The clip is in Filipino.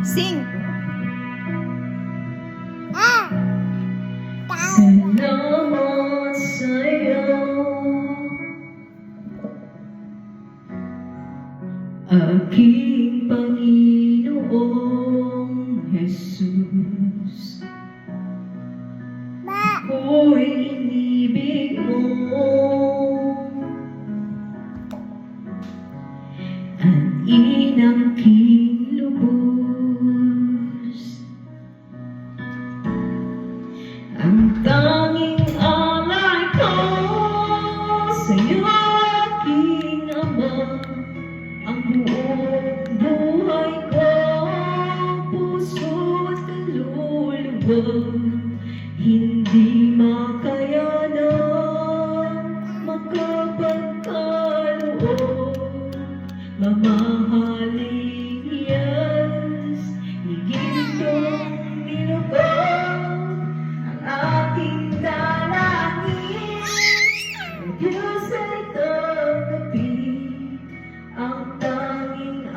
Sing! Salamat sa'yo, aking Panginoong Jesus. Ako'y inibig mo at inangking lubos. Ang tanging alay ko sa'yo, aking Ama, ang buong buhay ko, puso at kaluluwa, hindi makayanan makapagkaloob. Mamahaling Diyos, higit kong nilugod ang aking dalangin. Diyos ay tanggapin ang tanging